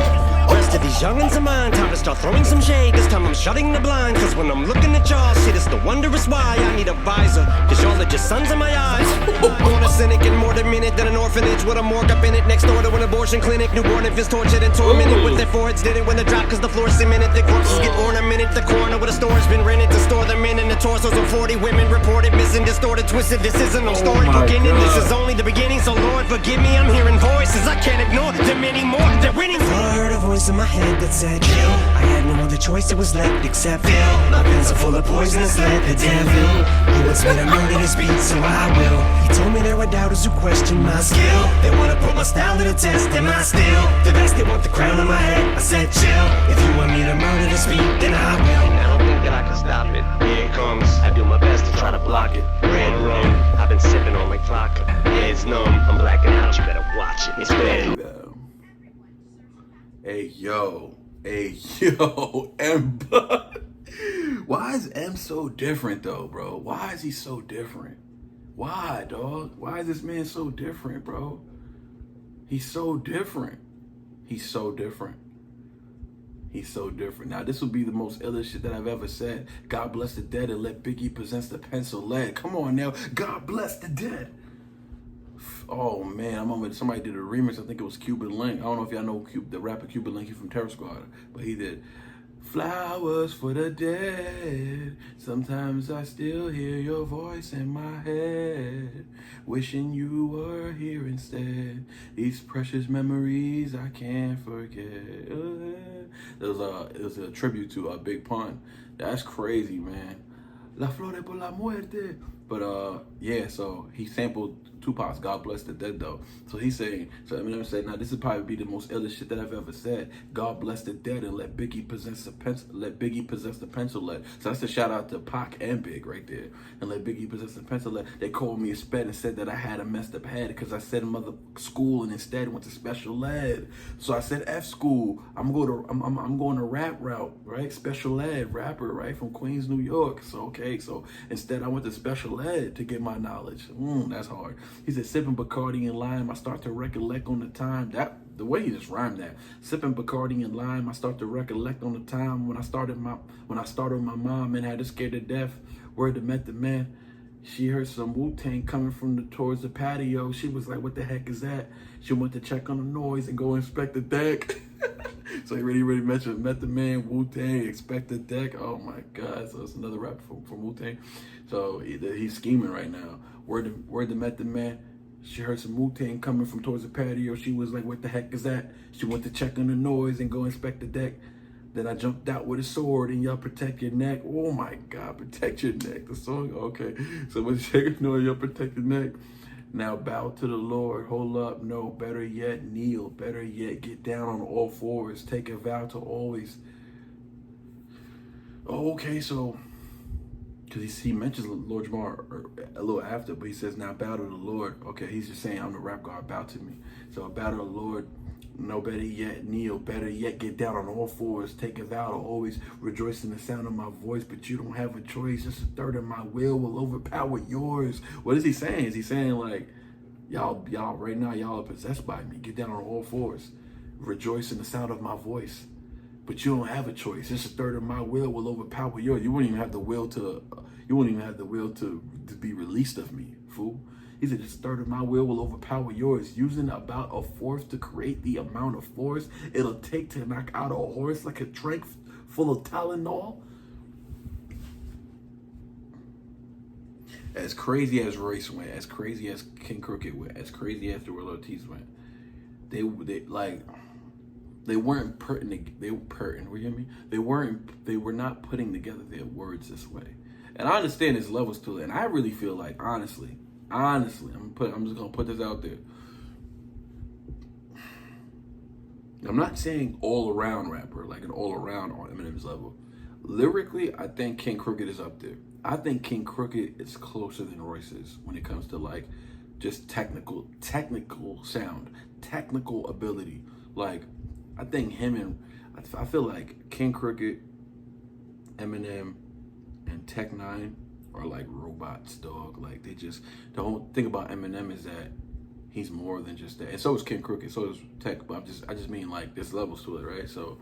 Rest of these youngins of mine, time to start throwing some shade. This time I'm shutting the blinds, cause when I'm looking at y'all, shit, it's the wondrous why I need a visor, cause y'all are just sons of my eyes. Born a cynic and more minute than an orphanage with a morgue up in it. Next door to an abortion clinic, newborn infants tortured and tormented with their foreheads did it when they drop, cause the floor's cemented. The corpses get ornamented, the corner where the store's been rented to store them in. And the torsos of 40 women reported missing, distorted, twisted. This isn't no storybook ending, this is only the beginning. So Lord forgive me, I'm hearing voices I can't ignore. Them anymore, they're winning. I heard a voice in my head that said kill. I had no other choice, it was left except fill. My pens are full of poisonous lead, the devil. He wants me to murder this beat, so I will. He told me there were doubters who question my skill. They wanna put my style to the test, am I still the best? They want the crown on my head. I said chill. If you want me to murder this beat, then I will. I don't think that I can stop it. Here it comes. I do my best to try to block it. Red rum, I've been sipping on like vodka. Head's numb, I'm blacking out. You better watch it. It's bad. Hey yo, M. Why is M so different though, bro? Why is he so different? Why, dog? Why is this man so different, bro? He's so different. He's so different. He's so different. Now, this will be the most illest shit that I've ever said. God bless the dead and let Biggie possess the pencil lead. Come on now. God bless the dead. Oh, man. I'm on. Somebody did a remix. I think it was Cuban Link. I don't know if y'all know the rapper Cuban Link. He's from Terror Squad. But he did. Flowers for the dead. Sometimes I still hear your voice in my head. Wishing you were here instead. These precious memories I can't forget. It was a tribute to Big Pun. That's crazy, man. La flor por la muerte. But yeah, so he sampled Tupac's "God Bless the Dead" though. So he's saying, so Eminem said, now this would probably be the most illest shit that I've ever said. God bless the dead and let Biggie possess the pencil. Let Biggie possess the pencil lead. So that's a shout out to Pac and Big right there. And let Biggie possess the pencil lead. They called me a sped and said that I had a messed up head because I said mother school and instead went to special ed. So I said F school. I'm going to rap route, right? Special ed rapper, right, from Queens, New York. So okay, so instead I went to special ed to get my knowledge. That's hard. He said, sipping Bacardi and lime, I start to recollect on the time. The way he just rhymed that. Sipping Bacardi and lime, I start to recollect on the time when I started with my mom and had her scared to death. Word to Mtbmb. She heard some Wu-Tang coming from towards the patio. She was like, what the heck is that? She went to check on the noise and go inspect the deck. So he really mentioned Mtbmb, Wu-Tang, Expect the Deck. Oh my God. So it's another rapper from Wu-Tang. So he's scheming right now. Word to Mtbmb. She heard some Wu-Tang coming from towards the patio. She was like, what the heck is that? She went to check on the noise and go inspect the deck. Then I jumped out with a sword and y'all protect your neck. Oh my God, protect your neck. The song, okay. So when you check on the noise, y'all protect your neck. Now bow to the Lord, hold up, no, better yet, kneel, better yet, get down on all fours, take a vow to always. Oh, okay, so, because he mentions Lord Jamar a little after, but he says, now bow to the Lord. Okay, he's just saying, I'm the rap god, bow to me. So bow to the Lord, no, better yet, kneel, better yet, get down on all fours, take a vow to always rejoice in the sound of my voice, but you don't have a choice, just a third of my will overpower yours. What is he saying? Is he saying like, y'all right now, y'all are possessed by me, get down on all fours, rejoice in the sound of my voice, but you don't have a choice, just a third of my will overpower yours. You wouldn't even have the will to be released of me, fool. He said, just a third of my will overpower yours. Using about a fourth to create the amount of force it'll take to knock out a horse like a drink full of Tylenol. As crazy as Royce went, as crazy as King Crooked went, as crazy as the Ortiz went, they weren't putting. They were not putting together their words this way. And I understand there's levels to it, and I really feel like honestly, I'm just gonna put this out there. I'm not saying all around rapper, like an all around on Eminem's level. Lyrically, I think King Crooked is up there. I think King Crooked is closer than Royce is when it comes to like just technical sound, technical ability. Like I think I feel like King Crooked, Eminem, and Tech 9 are like robots, dog. Like the whole thing about Eminem is that he's more than just that. And so is King Crooked, so is Tech, but I just mean like there's levels to it, right? So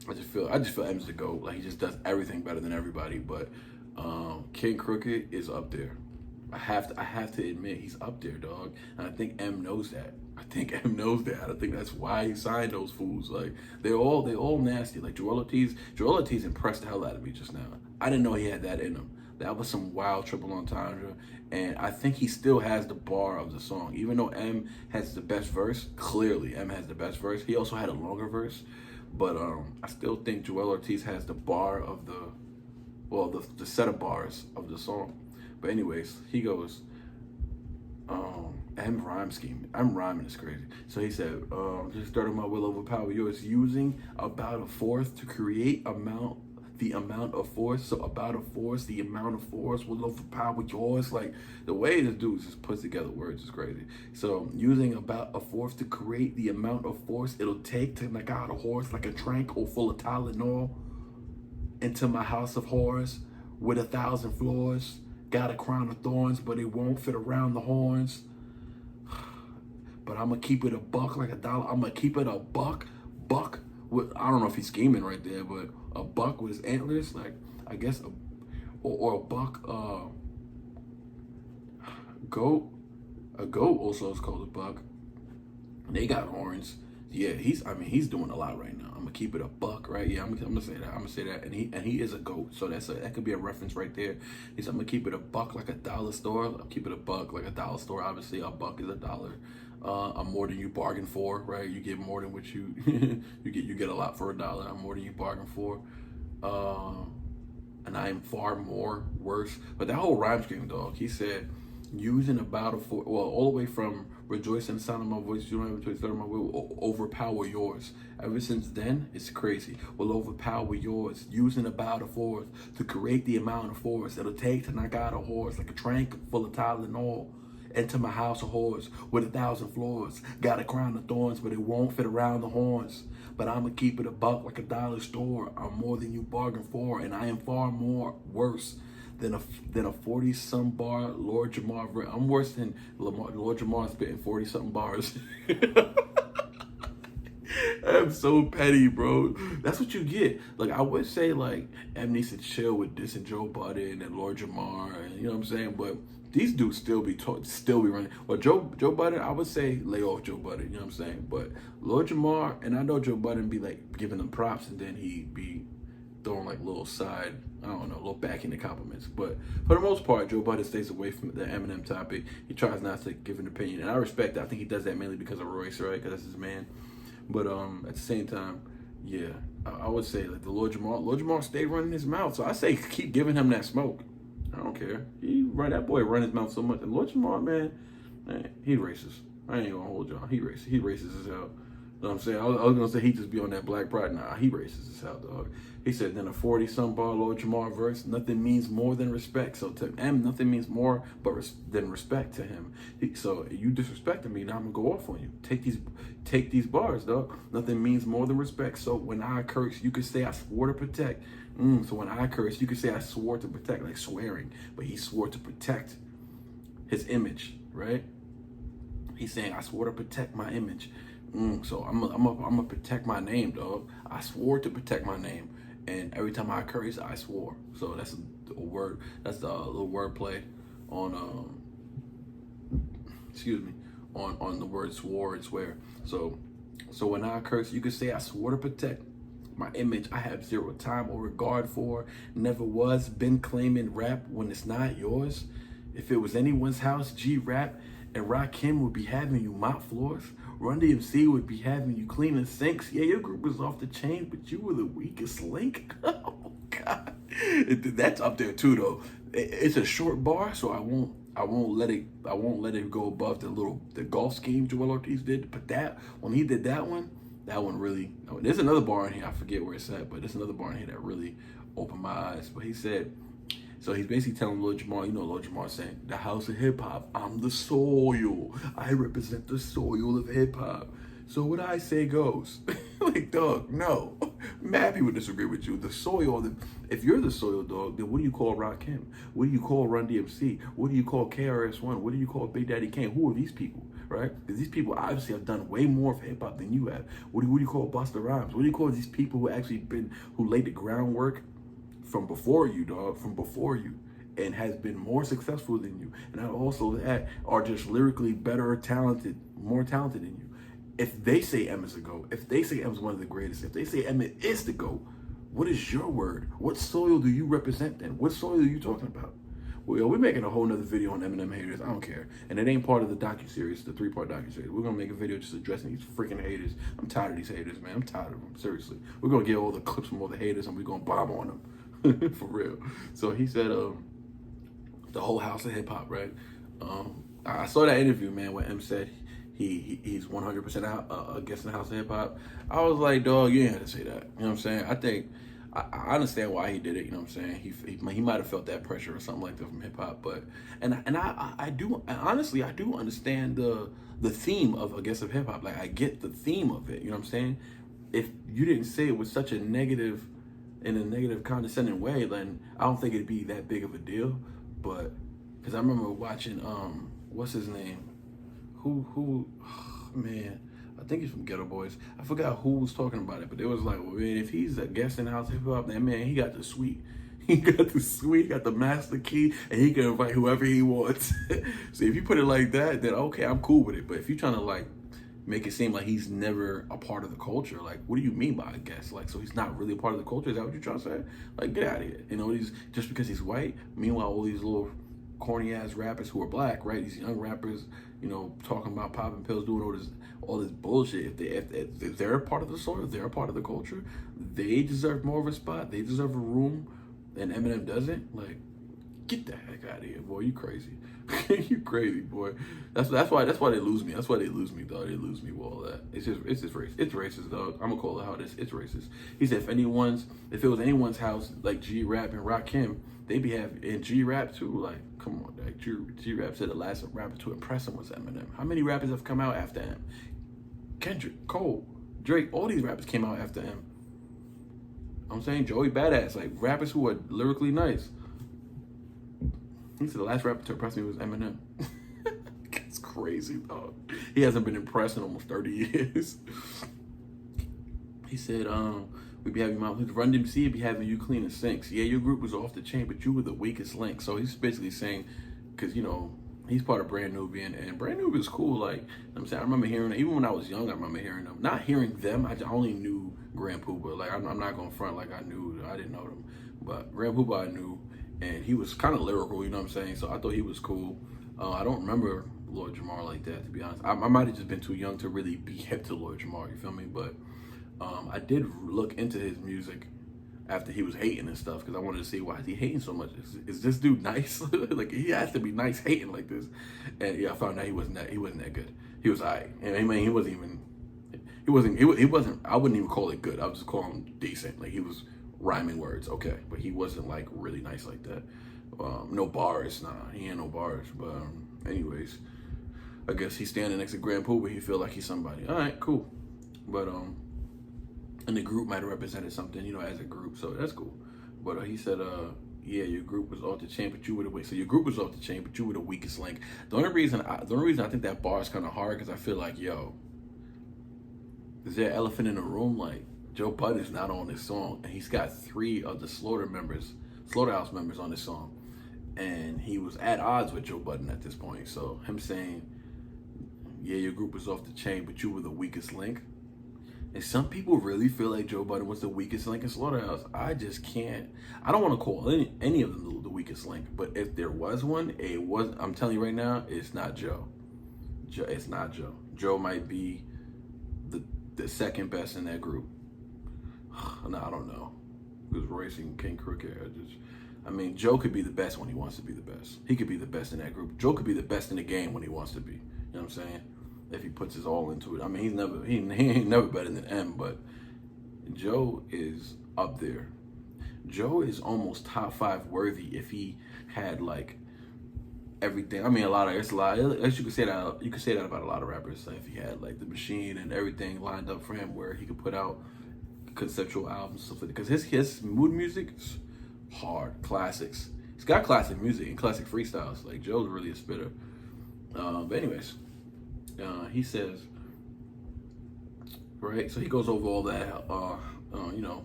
I just feel Eminem's the GOAT. Like he just does everything better than everybody. But King Crooked is up there. I have to admit he's up there, dog. And I think M knows that. I think that's why he signed those fools. Like they're all nasty. Like Joel Ortiz impressed the hell out of me just now. I didn't know he had that in him. That was some wild triple entendre, and I think he still has the bar of the song. Even though M has the best verse, clearly M has the best verse. He also had a longer verse, but I still think Joel Ortiz has the bar of the set of bars of the song. But anyways, he goes, M rhyme scheme. I'm rhyming is crazy. So he said, just started my will overpower yours, using about a fourth to create the amount of force. So about a force, the amount of force will overpower yours. Like the way this dude just puts together words is crazy. So using about a fourth to create the amount of force it'll take to knock out a horse like a trank or full of Tylenol. Into my house of horrors with 1,000 floors. Got a crown of thorns, but it won't fit around the horns. But I'm gonna keep it a buck like $1. I'm gonna keep it a buck with, I don't know if he's scheming right there, but a buck with his antlers, like I guess or a buck goat. A goat also is called a buck. And they got horns. yeah, he's doing a lot right now. I'm gonna keep it a buck, right? Yeah, I'm gonna say that. I'm gonna say that, and he is a GOAT. So that could be a reference right there. He's I'm gonna keep it a buck like a dollar store. I'll keep it a buck like a dollar store. Obviously, a buck is a dollar. I'm more than you bargain for, right? You get more than what you you get a lot for a dollar. I'm more than you bargain for. And I am far more worse. But that whole rhyme scheme, dog. He said, using about all the way from rejoicing the sound of my voice, you don't have a choice, my will overpower yours. Ever since then, it's crazy. Will overpower yours, using about a fourth to create the amount of force it'll take to knock out a horse like a train full of Tylenol. Enter my house of horrors with 1,000 floors. Got a crown of thorns, but it won't fit around the horns. But I'ma keep it a buck like a dollar store. I'm more than you bargain for, and I am far more worse than a 40-some bar Lord Jamar. I'm worse than Lord Jamar spitting 40-something bars. I'm so petty, bro. That's what you get. Like, I would say, like, Em needs to chill with this and Joe Budden and Lord Jamar, and you know what I'm saying? But these dudes still be running. Well, Joe Budden, I would say lay off Joe Budden, you know what I'm saying? But Lord Jamar, and I know Joe Budden be like giving them props, and then he be throwing like little side, I don't know, little backing compliments. But for the most part, Joe Budden stays away from the Eminem topic. He tries not to give an opinion, and I respect that. I think he does that mainly because of Royce, right? Because that's his man. But at the same time, yeah, I would say like the Lord Jamar stay running his mouth. So I say keep giving him that smoke. I don't care. That boy run his mouth so much. And Lord Jamar, man, he racist. I ain't gonna hold y'all. He racist. He racist as hell. You know what I'm saying? I was gonna say he just be on that black pride. Nah, he racist as hell, dog. He said, then a 40-some bar Lord Jamar verse, nothing means more than respect. So to M, nothing means more than respect to him. So you disrespecting me, now I'm gonna go off on you. Take these bars, dog. Nothing means more than respect. So when I curse, you could say I swore to protect. So when I curse, you could say I swore to protect, like swearing. But he swore to protect his image, right? He's saying I swore to protect my image. So I'm gonna protect my name, dog. I swore to protect my name. And every time I curse, I swore. So that's a word. That's the little wordplay on on the word swore and swear. So when I curse, you could say I swore to protect my image. I have zero time or regard for. Never was been claiming rap when it's not yours. If it was anyone's house, G-Rap and Rakim would be having you mop floors. Run DMC would be having you cleaning sinks. Yeah, your group was off the chain, but you were the weakest link. Oh God, that's up there too, though. It's a short bar, so I won't let it go above the golf scheme Joel Ortiz did. But when he did that one really. There's another bar in here. I forget where it's at, but there's another bar in here that really opened my eyes. But he said. So he's basically telling Lil Jamar, you know, Lil Jamar saying, the house of hip hop, I'm the soil. I represent the soil of hip hop. So what I say goes. Like, dog, no. Mappy would disagree with you. The soil, if you're the soil, dog, then what do you call Rakim? What do you call Run DMC? What do you call KRS-One? What do you call Big Daddy Kane? Who are these people, right? Because these people obviously have done way more for hip hop than you have. What do you call Busta Rhymes? What do you call these people who laid the groundwork from before you, dog, from before you, and has been more successful than you, and also that are just lyrically better talented, more talented than you. If they say M is a GOAT, if they say M is one of the greatest, if they say M is the GOAT, what is your word? What soil do you represent then? What soil are you talking about? Well, yo, we're making a whole nother video on Eminem haters. I don't care. And it ain't part of the docuseries, the 3-part docuseries. We're going to make a video just addressing these freaking haters. I'm tired of these haters, man. I'm tired of them. Seriously. We're going to get all the clips from all the haters and we're going to bomb on them. For real. So he said the whole house of hip hop, right? I saw that interview, man, where M said he's 100% out against the house of hip hop. I was like, dog, you ain't had to say that. You know what I'm saying? I think I understand why he did it. You know what I'm saying? He might have felt that pressure or something like that from hip hop, but I do honestly understand the theme of of hip hop. Like I get the theme of it. You know what I'm saying? If you didn't say it with such a negative condescending way, then I don't think it'd be that big of a deal. But because I remember watching what's his name, who man, I think he's from Ghetto Boys. I forgot who was talking about it, but it was like, well, man, if he's a guest in house hip hop, then man, he got the suite. He got the master key, and he can invite whoever he wants. So if you put it like that, then okay, I'm cool with it. But if you're trying to like make it seem like he's never a part of the culture. Like, what do you mean by I guess? Like, so he's not really a part of the culture? Is that what you're trying to say? Like, get out of here. You know, he's just because he's white. Meanwhile, all these little corny ass rappers who are black, right? These young rappers, you know, talking about popping pills, doing all this bullshit. If they're a part of the soil, if they're a part of the culture, they deserve more of a spot. They deserve a room, and Eminem doesn't. Like, get the heck out of here, boy. You crazy. You crazy, boy. That's why they lose me. That's why they lose me, dog. They lose me with all that. It's just racist. It's racist, dog. I'm gonna call it how it is. It's racist. He said if it was anyone's house like G-Rap and Rakim, they'd be having, and G-Rap too. Like, come on, like G-Rap said the last rapper to impress him was Eminem. How many rappers have come out after him? Kendrick, Cole, Drake, all these rappers came out after him. I'm saying Joey Badass, like rappers who are lyrically nice. He said the last rapper to impress me was Eminem. That's crazy, dog. He hasn't been impressed in almost 30 years. He said, we be having Run DMC be having you cleaning sinks. Yeah, your group was off the chain, but you were the weakest link. So he's basically saying, because, you know, he's part of Brand Nubian, and Brand Nubian is cool. Like, I'm saying, I remember hearing them. Even when I was young, I remember hearing them. Not hearing them, I only knew Grand Poopa. Like, I'm not going to front like I didn't know them. But Grand Poopa I knew. And he was kind of lyrical, you know what I'm saying? So I thought he was cool. I don't remember Lord Jamar like that, to be honest. I might have just been too young to really be hip to Lord Jamar, you feel me? But I did look into his music after he was hating and stuff, because I wanted to see why is he hating so much. Is this dude nice? Like, he has to be nice hating like this. And yeah, I found out he wasn't that good. He was alright. And I mean, he wasn't, I wouldn't even call it good. I would just call him decent. Like, he was rhyming words, okay, but he wasn't like really nice like that. No bars, nah, he ain't no bars. But anyways, I guess he's standing next to Grand Poopa. He feel like he's somebody. All right, cool. But and the group might have represented something, you know, as a group, so that's cool. But he said, yeah, your group was off the chain, but you were the weak. So your group was off the chain, but you were the weakest link. The only reason I think that bar is kind of hard, because I feel like, yo, is there an elephant in the room? Like, Joe Budden is not on this song, and he's got 3 of the Slaughterhouse members on this song, and he was at odds with Joe Budden at this point. So him saying, yeah, your group was off the chain, but you were the weakest link. And some people really feel like Joe Budden was the weakest link in Slaughterhouse. I just can't. I don't want to call any of them the weakest link, but if there was one, I'm telling you right now, it's not Joe. It's not Joe. Joe might be the second best in that group. No, I don't know. Because Royce and King Crooked, I mean, Joe could be the best when he wants to be the best. He could be the best in that group. Joe could be the best in the game when he wants to be. You know what I'm saying? If he puts his all into it. I mean, he ain't never better than M, but Joe is up there. Joe is almost top 5 worthy if he had like everything. I mean, it's a lot. You could say that about a lot of rappers. Like, if he had like the machine and everything lined up for him, where he could put out conceptual albums, stuff like that. Because his mood music is hard, classics. He's got classic music and classic freestyles. Like, Joe's really a spitter. But anyways, he says, right? So he goes over all that. You know,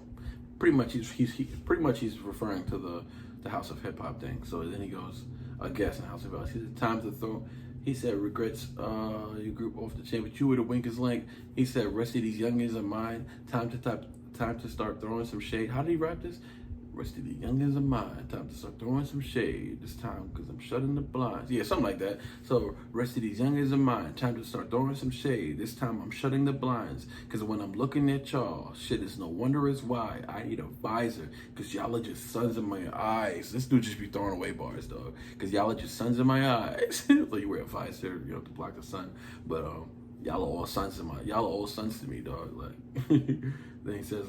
pretty much he's referring to the House of Hip Hop thing. So then he goes, I guess in House of Hip Hop. He said, time to throw. He said, regrets your group off the chain, but you were the weakest link. He said, rest of these youngins of mine, time to start throwing some shade. How did he rap this? Rest of the youngins of mine, time to start throwing some shade. This time, because I'm shutting the blinds. Yeah, something like that. So, rest of these youngins of mine, time to start throwing some shade. This time, I'm shutting the blinds. Because when I'm looking at y'all, shit is no wonder is why I need a visor. Because y'all are just sons in my eyes. This dude just be throwing away bars, dog. Because y'all are just sons in my eyes. So you wear a visor, you know, to block the sun. But y'all are all sons to me, dog. Like, then he says,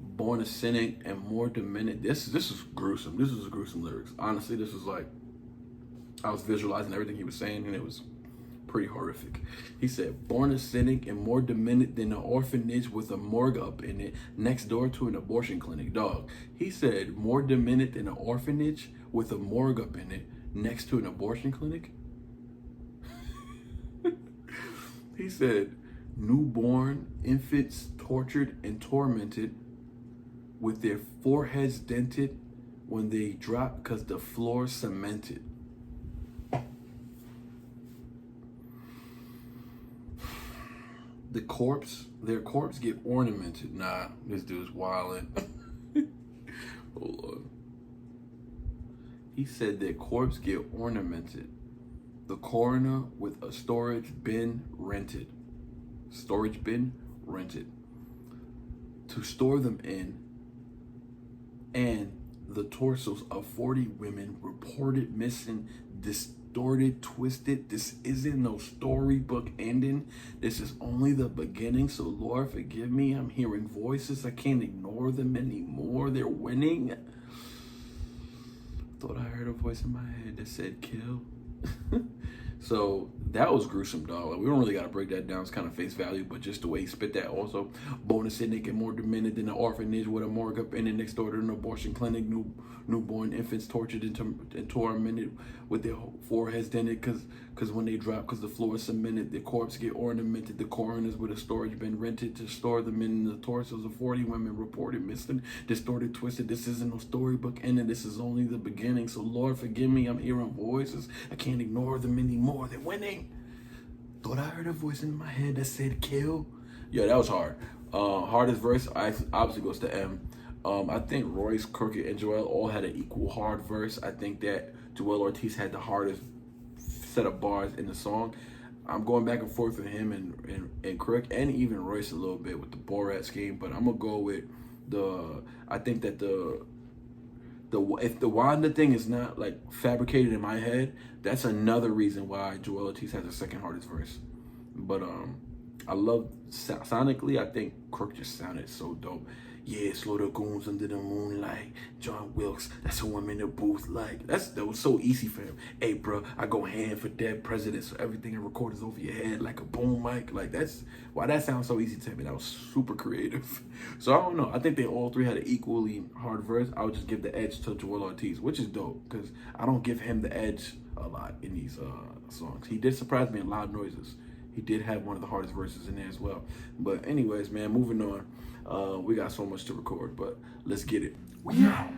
born a cynic and more demented. This is gruesome. This is gruesome lyrics. Honestly, this was like, I was visualizing everything he was saying, and it was pretty horrific. He said, born a cynic and more demented than an orphanage with a morgue up in it, next door to an abortion clinic. Dog. He said, more demented than an orphanage with a morgue up in it, next to an abortion clinic. He said, newborn infants tortured and tormented, with their foreheads dented when they drop because the floor cemented. their corpse get ornamented. Nah, this dude's wildin'. Hold on. He said their corpse get ornamented. The coroner with a storage bin rented. Storage bin rented. To store them in. And the torsos of 40 women reported missing, distorted, twisted. This isn't no storybook ending. This is only the beginning. So Lord, forgive me. I'm hearing voices. I can't ignore them anymore. They're winning. Thought I heard a voice in my head that said kill. So that was gruesome, dog. Like, we don't really got to break that down. It's kind of face value, but just the way he spit that also. Bonus said they get more demented than an orphanage with a morgue up in it next door to an abortion clinic. Newborn infants tortured and tormented with their foreheads dented because when they drop, because the floor is cemented, their corpse get ornamented. The coroners with a storage bin rented to store them in. The torsos of 40 women reported missing, distorted, twisted. This isn't no storybook ending. This is only the beginning. So Lord, forgive me. I'm hearing voices. I can't ignore them anymore. They're winning. Thought I heard a voice in my head that said kill. Yeah, that was hard. Hardest verse obviously goes to M. I think Royce, Crooked, and Joel all had an equal hard verse. I think that Joel Ortiz had the hardest set of bars in the song. I'm going back and forth with him and Crook, and even Royce a little bit with the Borat scheme, but I'm gonna go with I think that if the Wanda thing is not like fabricated in my head, that's another reason why Joel Ortiz has the second hardest verse. But I love sonically. I think Crook just sounded so dope. Yeah, slow the goons under the moonlight. John Wilkes, that's who I'm in the booth like. That was so easy for him. Hey, bro, I go hand for dead presidents, so everything I record is over your head like a boom mic. Like, that's why that sounds so easy to me. That was super creative. So I don't know. I think they all three had an equally hard verse. I would just give the edge to Joel Ortiz, which is dope because I don't give him the edge a lot in these songs. He did surprise me in Loud Noises. He did have one of the hardest verses in there as well. But anyways, man, moving on. We got so much to record, but let's get it. We out.